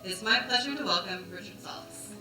It's my pleasure to welcome Richard Salas.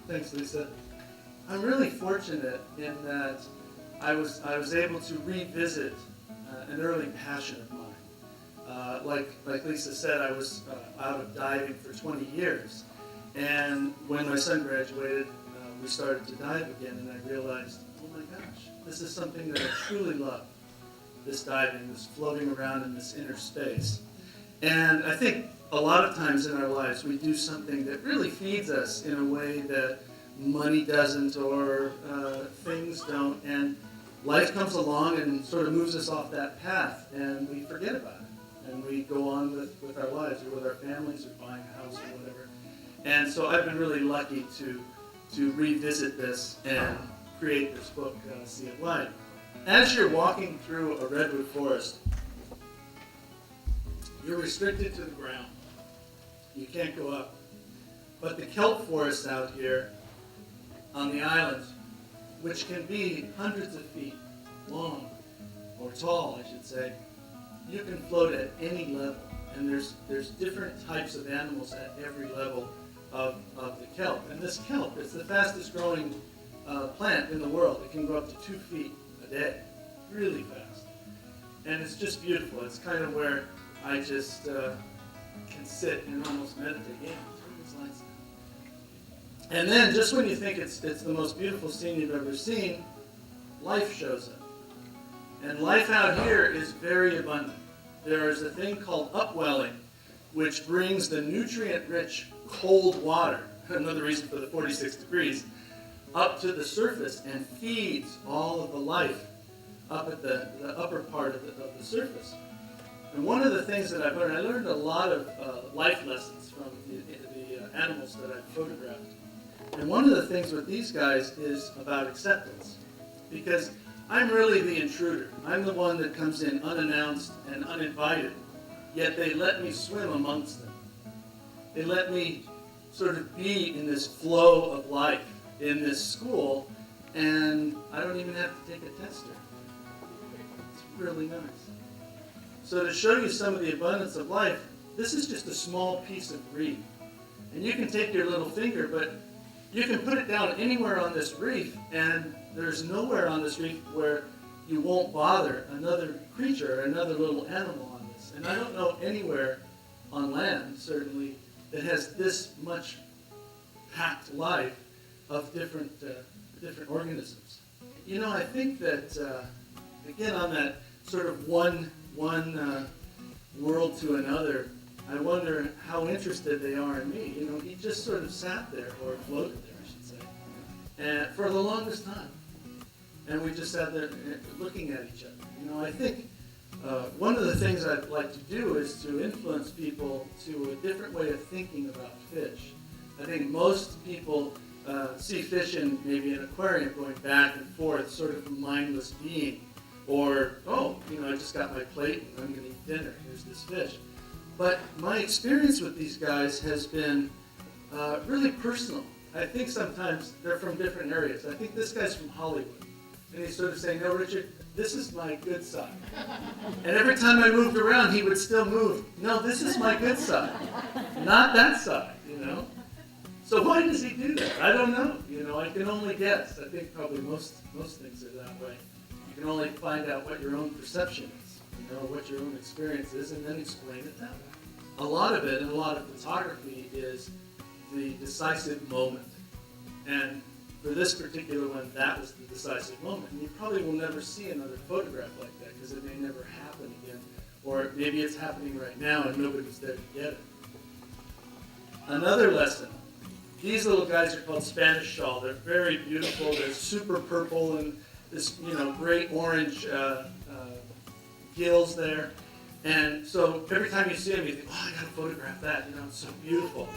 Thanks, Lisa. I'm really fortunate in that I was able to revisit an early passion of mine. Like Lisa said, I was out of diving for 20 years, and when my son graduated, we started to dive again, and I realized, oh my gosh, this is something that I truly love. This diving, this floating around in this inner space. And I think a lot of times in our lives we do something that really feeds us in a way that money doesn't or things don't, and life comes along and sort of moves us off that path, and we forget about it, and we go on with our lives or with our families or buying a house or whatever. And so I've been really lucky to revisit this and create this book, Sea of Life. As you're walking through a redwood forest, you're restricted to the ground. You can't go up. But the kelp forests out here on the island, which can be hundreds of feet long, or tall, I should say, you can float at any level. And there's different types of animals at every level of the kelp. And this kelp is the fastest growing plant in the world. It can grow up to 2 feet a day, really fast. And it's just beautiful. It's kind of where I just can sit and almost meditate. Yeah, turn these lights down. And then just when you think it's the most beautiful scene you've ever seen, life shows up. And life out here is very abundant. There is a thing called upwelling, which brings the nutrient-rich cold water, another reason for the 46 degrees, up to the surface and feeds all of the life up at the upper part of the surface. And one of the things that I learned a lot of life lessons from the animals that I've photographed. And one of the things with these guys is about acceptance, because I'm really the intruder. I'm the one that comes in unannounced and uninvited, yet they let me swim amongst them. They let me sort of be in this flow of life in this school, and I don't even have to take a tester. It's really nice. So to show you some of the abundance of life, this is just a small piece of reef. And you can take your little finger, but you can put it down anywhere on this reef, and there's nowhere on this reef where you won't bother another creature or another little animal on this. And I don't know anywhere on land, certainly, that has this much packed life of different organisms. You know, I think that, again, on that sort of one world to another, I wonder how interested they are in me. You know, he just sort of sat there, or floated there, I should say, and for the longest time. And we just sat there looking at each other. You know, I think one of the things I'd like to do is to influence people to a different way of thinking about fish. I think most people see fish in maybe an aquarium going back and forth, sort of a mindless being. Or, oh, you know, I just got my plate and I'm going to eat dinner. Here's this fish. But my experience with these guys has been really personal. I think sometimes they're from different areas. I think this guy's from Hollywood. And he's sort of saying, no, Richard, this is my good side. And every time I moved around, he would still move. No, this is my good side, not that side, you know. So why does he do that? I don't know. You know, I can only guess. I think probably most things are that way. You can only find out what your own perception is, you know, what your own experience is, and then explain it that way. A lot of it, and a lot of photography, is the decisive moment. And for this particular one, that was the decisive moment. And you probably will never see another photograph like that, because it may never happen again. Or maybe it's happening right now and nobody's there to get it. Another lesson. These little guys are called Spanish shawl. They're very beautiful. They're super purple and this, you know, great orange gills there. And so every time you see them, you think, oh, I gotta photograph that. You know, it's so beautiful.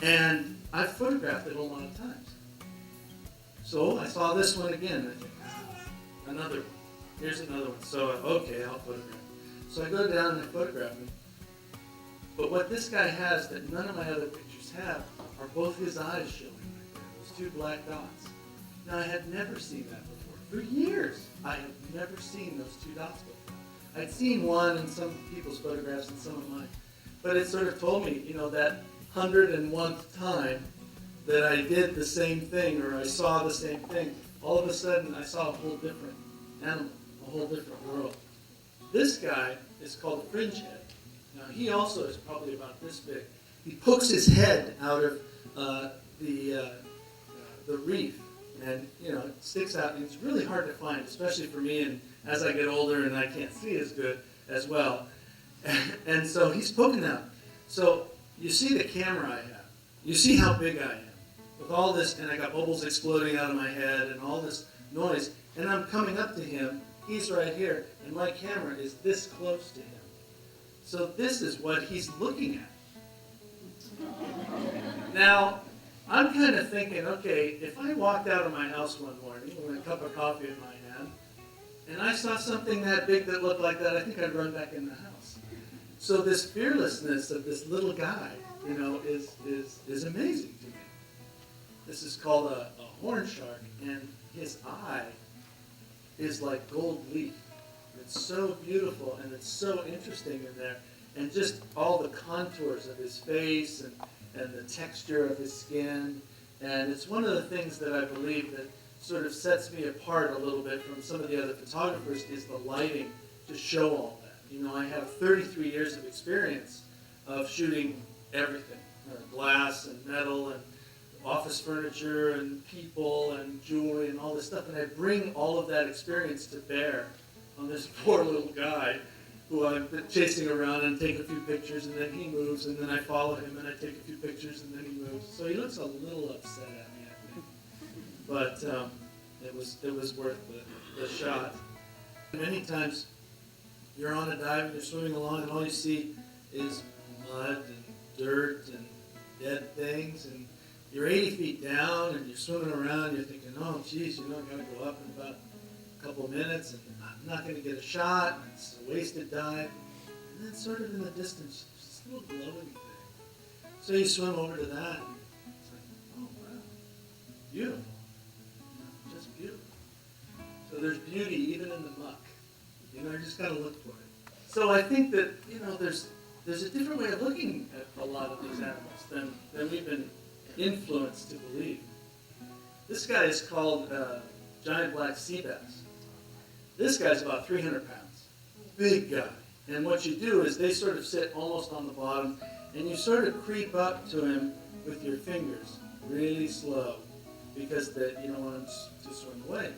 And I've photographed it a lot of times. So I saw this one again. And I think, another one. Here's another one. So, okay, I'll photograph it. So I go down and I photograph him. But what this guy has that none of my other pictures have are both his eyes showing right there. Those two black dots. Now, I had never seen that before. for years, I have never seen those two dots before. I'd seen one in some people's photographs and some of mine, but it sort of told me, that 101th time that I did the same thing or I saw the same thing, all of a sudden I saw a whole different animal, a whole different world. This guy is called a fringe head. Now he also is probably about this big. He pokes his head out of the reef, and it sticks out, and it's really hard to find, especially for me, and as I get older and I can't see as good as well. And so he's poking out. So you see the camera I have. You see how big I am with all this, and I got bubbles exploding out of my head and all this noise, and I'm coming up to him. He's right here, and my camera is this close to him. So this is what he's looking at. Now, I'm kind of thinking, okay, if I walked out of my house one morning with a cup of coffee in my hand, and I saw something that big that looked like that, I think I'd run back in the house. So this fearlessness of this little guy, is amazing to me. This is called a horn shark, and his eye is like gold leaf. It's so beautiful, and it's so interesting in there. And just all the contours of his face and the texture of his skin. And it's one of the things that I believe that sort of sets me apart a little bit from some of the other photographers is the lighting to show all that. I have 33 years of experience of shooting everything, glass and metal and office furniture and people and jewelry and all this stuff. And I bring all of that experience to bear on this poor little guy who I've been chasing around and take a few pictures, and then he moves, and then I follow him and I take a few pictures, and then he moves. So he looks a little upset at me, I think. But it was worth the shot. Many times you're on a dive and you're swimming along and all you see is mud and dirt and dead things, and you're 80 feet down and you're swimming around and you're thinking, oh geez, I've got to go up in about a couple of minutes and I'm not going to get a shot, and it's a wasted dive. And then sort of in the distance, there's this little glowing thing. So you swim over to that and it's like, oh wow, beautiful. Just beautiful. So there's beauty even in the muck. You just got to look for it. So I think that, there's a different way of looking at a lot of these animals than we've been influenced to believe. This guy is called giant black sea bass. This guy's about 300 pounds. Big guy. And what you do is they sort of sit almost on the bottom, and you sort of creep up to him with your fingers, really slow, because you don't want him to swim away.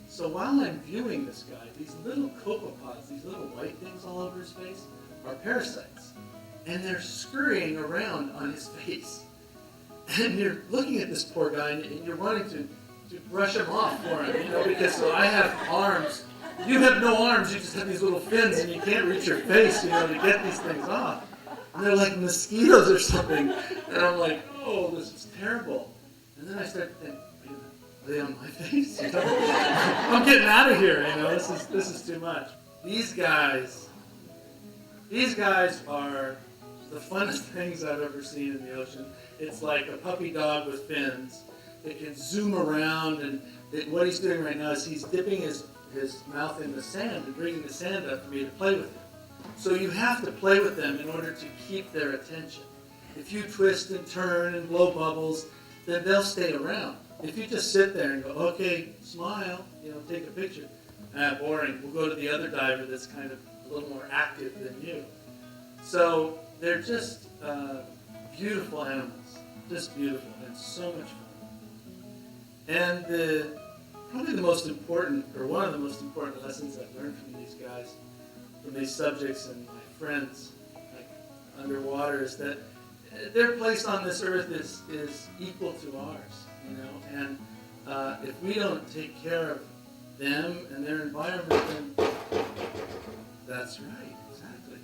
So while I'm viewing this guy, these little copepods, these little white things all over his face, are parasites. And they're scurrying around on his face. And you're looking at this poor guy, and you're wanting to brush him off for him, because so I have arms. You have no arms, you just have these little fins, and you can't reach your face, to get these things off. And they're like mosquitoes or something. And I'm like, oh, this is terrible. And then I start to think, are they on my face? I'm getting out of here, this is too much. These guys are the funnest things I've ever seen in the ocean. It's like a puppy dog with fins. It can zoom around, and what he's doing right now is he's dipping his mouth in the sand and bringing the sand up for me to play with him. So you have to play with them in order to keep their attention. If you twist and turn and blow bubbles, then they'll stay around. If you just sit there and go, okay, smile, take a picture, boring. We'll go to the other diver that's kind of a little more active than you. So they're just beautiful animals, just beautiful, and so much fun. And probably the most important, or one of the most important lessons I've learned from these guys, from these subjects and my friends underwater, is that their place on this earth is equal to ours, and if we don't take care of them and their environment, then that's right, exactly,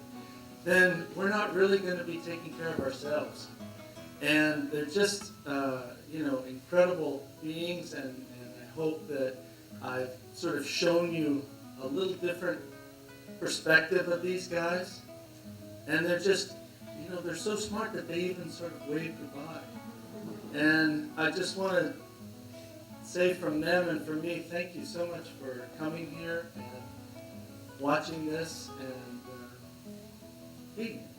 then we're not really going to be taking care of ourselves. And they're just, incredible beings, and I hope that I've sort of shown you a little different perspective of these guys. And they're just, they're so smart that they even sort of wave goodbye. And I just want to say from them and from me, thank you so much for coming here and watching this and being here.